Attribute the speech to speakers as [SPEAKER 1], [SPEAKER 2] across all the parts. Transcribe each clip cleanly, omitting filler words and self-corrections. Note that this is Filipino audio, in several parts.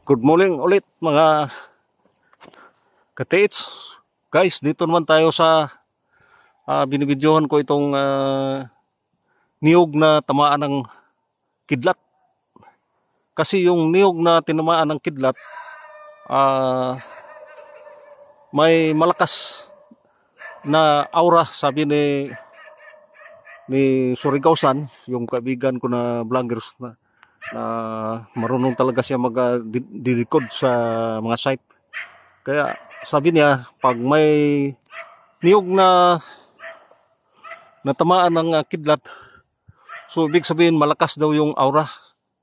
[SPEAKER 1] Good morning ulit mga ka-tates. Guys, dito naman tayo sa binibidyohan ko itong niyog na tamaan ng kidlat. Kasi yung niyog na tinamaan ng kidlat, may malakas na aura, sabi ni Surigao-san, yung kaibigan ko na vloggers na marunong talaga siya mag-decode sa mga site. Kaya sabi niya, pag may niyog na natamaan ng kidlat, so ibig sabihin malakas daw yung aura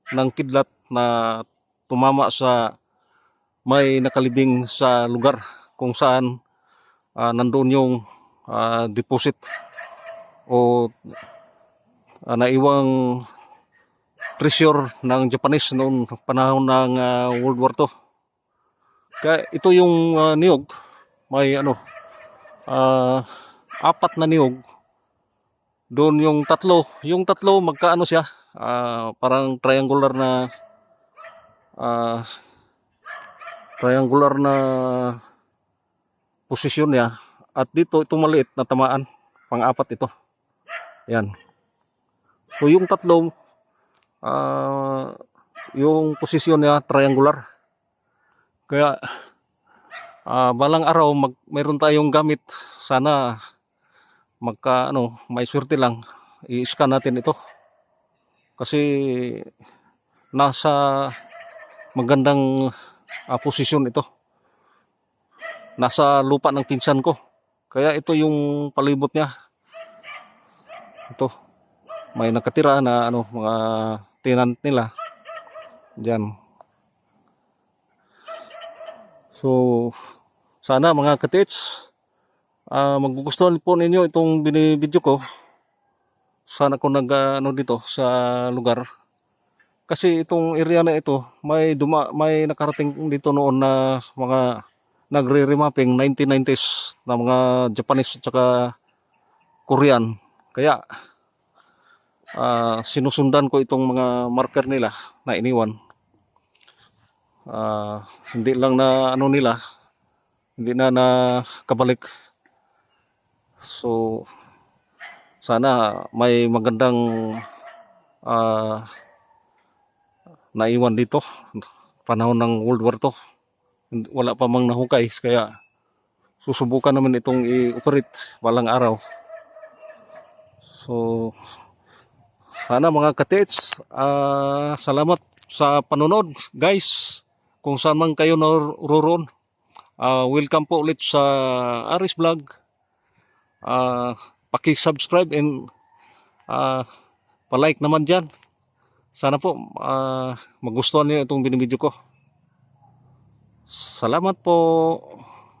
[SPEAKER 1] ng kidlat na tumama sa may nakalibing sa lugar kung saan nandoon yung deposit o naiwang treasure ng Japanese noong panahon ng World War II. Kaya ito yung niyog, may apat na niyog. Doon yung tatlo magkaano siya, parang triangular na posisyon niya. At dito itong maliit na tamaan, pang-apat ito. Yan. So yung tatlo, yung posisyon niya triangular. Kaya balang araw mayroon tayong gamit, sana may swerte lang, i-scan natin ito. Kasi nasa magandang posisyon ito. Nasa lupa ng pinsan ko. Kaya ito yung palibot niya. Ito. May nakatira na mga tenant nila diyan. So sana mga katits, magugustuhan po ninyo itong binibidyo ko. Sana ko dito sa lugar. Kasi itong area na ito, may nakarating dito noon na mga nagre-remapping 1990s na mga Japanese at saka Korean. Kaya sinusundan ko itong mga marker nila na iniwan. Hindi lang na nila, hindi na nakabalik. So sana may magandang naiwan dito panahon ng World War II. Wala pa mang nahukay, kaya susubukan naman itong i-operate balang araw. So sana mga katits, salamat sa panunod guys, kung saan man kayo naroon. Welcome po ulit sa Aris Vlog. Paki-subscribe and pa-like naman dyan. Sana po magustuhan niyo itong binibidyo ko. Salamat po.